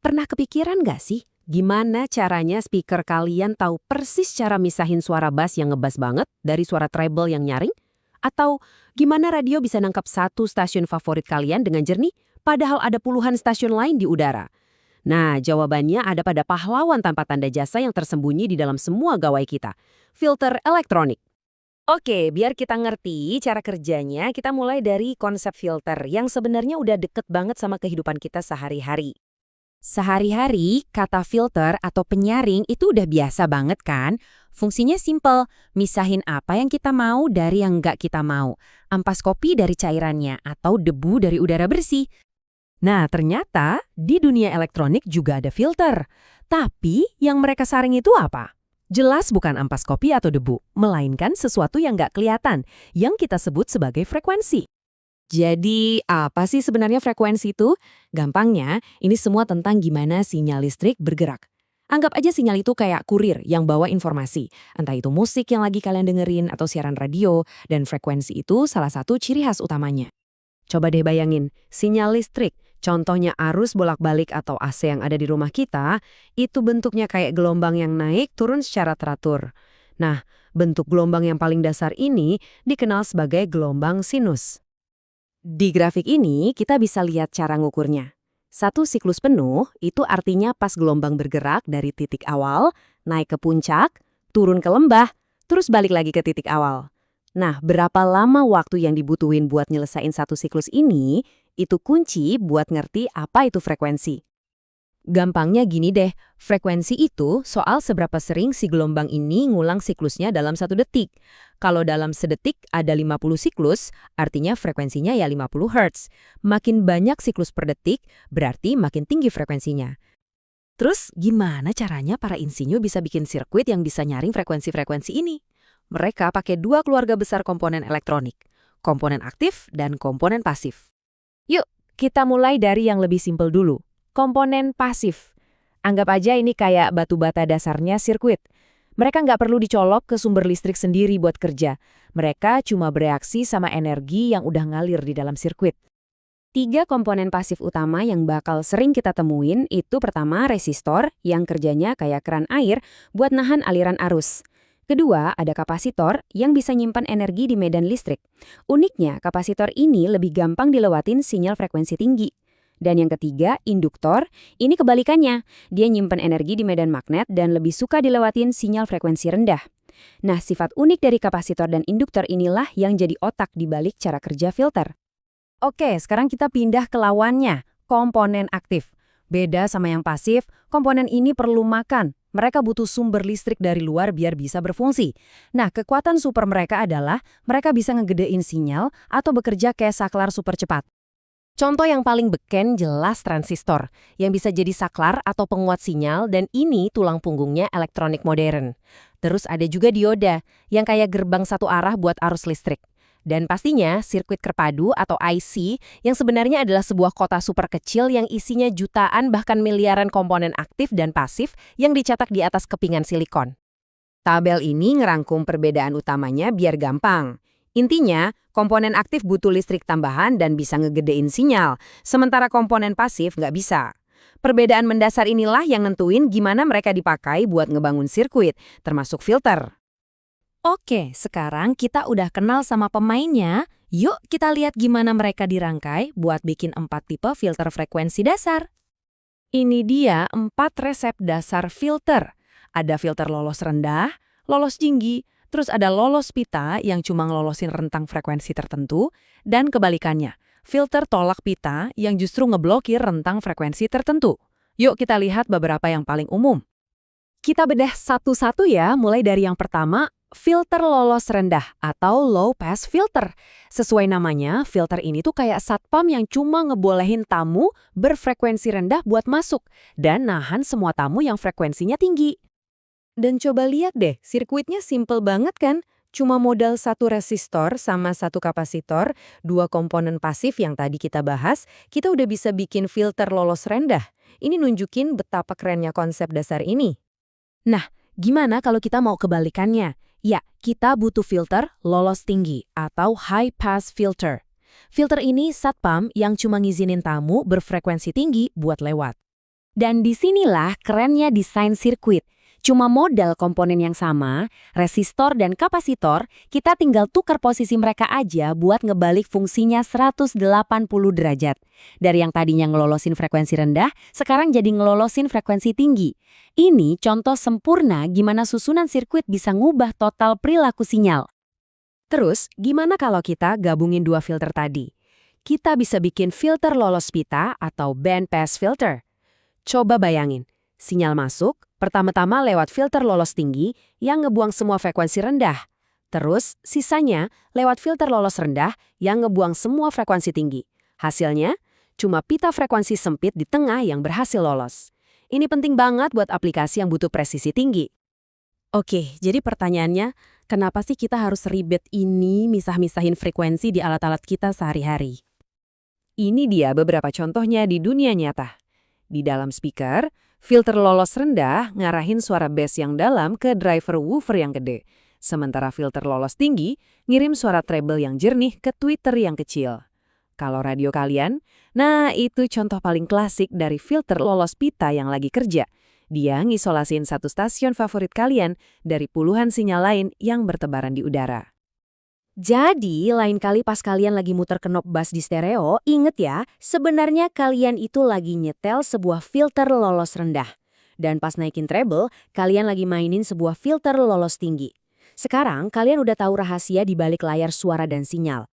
Pernah kepikiran nggak sih, gimana caranya speaker kalian tahu persis cara misahin suara bass yang ngebas banget dari suara treble yang nyaring? Atau gimana radio bisa nangkap satu stasiun favorit kalian dengan jernih, padahal ada puluhan stasiun lain di udara? Nah, jawabannya ada pada pahlawan tanpa tanda jasa yang tersembunyi di dalam semua gawai kita. Filter elektronik. Oke, biar kita ngerti cara kerjanya, kita mulai dari konsep filter yang sebenarnya udah deket banget sama kehidupan kita sehari-hari. Sehari-hari, kata filter atau penyaring itu udah biasa banget kan? Fungsinya simple, misahin apa yang kita mau dari yang nggak kita mau. Ampas kopi dari cairannya atau debu dari udara bersih. Nah, ternyata di dunia elektronik juga ada filter. Tapi yang mereka saring itu apa? Jelas bukan ampas kopi atau debu, melainkan sesuatu yang nggak kelihatan, yang kita sebut sebagai frekuensi. Jadi, apa sih sebenarnya frekuensi itu? Gampangnya, ini semua tentang gimana sinyal listrik bergerak. Anggap aja sinyal itu kayak kurir yang bawa informasi, entah itu musik yang lagi kalian dengerin atau siaran radio, dan frekuensi itu salah satu ciri khas utamanya. Coba deh bayangin, sinyal listrik, contohnya arus bolak-balik atau AC yang ada di rumah kita, itu bentuknya kayak gelombang yang naik turun secara teratur. Nah, bentuk gelombang yang paling dasar ini dikenal sebagai gelombang sinus. Di grafik ini, kita bisa lihat cara ngukurnya. Satu siklus penuh itu artinya pas gelombang bergerak dari titik awal, naik ke puncak, turun ke lembah, terus balik lagi ke titik awal. Nah, berapa lama waktu yang dibutuhin buat nyelesain satu siklus ini, itu kunci buat ngerti apa itu frekuensi. Gampangnya gini deh, frekuensi itu soal seberapa sering si gelombang ini ngulang siklusnya dalam 1 detik. Kalau dalam sedetik ada 50 siklus, artinya frekuensinya ya 50 Hz. Makin banyak siklus per detik, berarti makin tinggi frekuensinya. Terus gimana caranya para insinyur bisa bikin sirkuit yang bisa nyaring frekuensi-frekuensi ini? Mereka pakai 2 keluarga besar komponen elektronik, komponen aktif dan komponen pasif. Yuk, kita mulai dari yang lebih simpel dulu. Komponen pasif. Anggap aja ini kayak batu bata dasarnya sirkuit. Mereka nggak perlu dicolok ke sumber listrik sendiri buat kerja. Mereka cuma bereaksi sama energi yang udah ngalir di dalam sirkuit. 3 komponen pasif utama yang bakal sering kita temuin itu pertama resistor yang kerjanya kayak keran air buat nahan aliran arus. Kedua, ada kapasitor yang bisa nyimpan energi di medan listrik. Uniknya, kapasitor ini lebih gampang dilewatin sinyal frekuensi tinggi. Dan yang ketiga, induktor, ini kebalikannya. Dia nyimpen energi di medan magnet dan lebih suka dilewatin sinyal frekuensi rendah. Nah, sifat unik dari kapasitor dan induktor inilah yang jadi otak di balik cara kerja filter. Oke, sekarang kita pindah ke lawannya, komponen aktif. Beda sama yang pasif, komponen ini perlu makan. Mereka butuh sumber listrik dari luar biar bisa berfungsi. Nah, kekuatan super mereka adalah mereka bisa ngegedein sinyal atau bekerja kayak saklar super cepat. Contoh yang paling beken jelas transistor, yang bisa jadi saklar atau penguat sinyal dan ini tulang punggungnya elektronik modern. Terus ada juga dioda, yang kayak gerbang satu arah buat arus listrik. Dan pastinya sirkuit terpadu atau IC yang sebenarnya adalah sebuah kota super kecil yang isinya jutaan bahkan miliaran komponen aktif dan pasif yang dicetak di atas kepingan silikon. Tabel ini ngerangkum perbedaan utamanya biar gampang. Intinya, komponen aktif butuh listrik tambahan dan bisa ngegedein sinyal, sementara komponen pasif nggak bisa. Perbedaan mendasar inilah yang nentuin gimana mereka dipakai buat ngebangun sirkuit, termasuk filter. Oke, sekarang kita udah kenal sama pemainnya. Yuk kita lihat gimana mereka dirangkai buat bikin 4 tipe filter frekuensi dasar. Ini dia 4 resep dasar filter. Ada filter lolos rendah, lolos tinggi, terus ada lolos pita yang cuma ngelolosin rentang frekuensi tertentu, dan kebalikannya, filter tolak pita yang justru ngeblokir rentang frekuensi tertentu. Yuk kita lihat beberapa yang paling umum. Kita bedah satu-satu ya, mulai dari yang pertama, filter lolos rendah atau low pass filter. Sesuai namanya, filter ini tuh kayak satpam yang cuma ngebolehin tamu berfrekuensi rendah buat masuk dan nahan semua tamu yang frekuensinya tinggi. Dan coba lihat deh, sirkuitnya simple banget kan? Cuma modal 1 resistor sama 1 kapasitor, 2 komponen pasif yang tadi kita bahas, kita udah bisa bikin filter lolos rendah. Ini nunjukin betapa kerennya konsep dasar ini. Nah, gimana kalau kita mau kebalikannya? Ya, kita butuh filter lolos tinggi atau high pass filter. Filter ini satpam yang cuma ngizinin tamu berfrekuensi tinggi buat lewat. Dan disinilah kerennya desain sirkuit. Cuma modal komponen yang sama, resistor dan kapasitor, kita tinggal tukar posisi mereka aja buat ngebalik fungsinya 180 derajat. Dari yang tadinya ngelolosin frekuensi rendah, sekarang jadi ngelolosin frekuensi tinggi. Ini contoh sempurna gimana susunan sirkuit bisa ngubah total perilaku sinyal. Terus, gimana kalau kita gabungin dua filter tadi? Kita bisa bikin filter lolos pita atau band pass filter. Coba bayangin, sinyal masuk, pertama-tama lewat filter lolos tinggi yang ngebuang semua frekuensi rendah. Terus, sisanya lewat filter lolos rendah yang ngebuang semua frekuensi tinggi. Hasilnya, cuma pita frekuensi sempit di tengah yang berhasil lolos. Ini penting banget buat aplikasi yang butuh presisi tinggi. Oke, jadi pertanyaannya, kenapa sih kita harus ribet ini misah-misahin frekuensi di alat-alat kita sehari-hari? Ini dia beberapa contohnya di dunia nyata. Di dalam speaker, filter lolos rendah ngarahin suara bass yang dalam ke driver woofer yang gede. Sementara filter lolos tinggi ngirim suara treble yang jernih ke tweeter yang kecil. Kalau radio kalian, nah itu contoh paling klasik dari filter lolos pita yang lagi kerja. Dia ngisolasiin satu stasiun favorit kalian dari puluhan sinyal lain yang bertebaran di udara. Jadi, lain kali pas kalian lagi muter knob bass di stereo, inget ya, sebenarnya kalian itu lagi nyetel sebuah filter lolos rendah. Dan pas naikin treble, kalian lagi mainin sebuah filter lolos tinggi. Sekarang, kalian udah tahu rahasia di balik layar suara dan sinyal.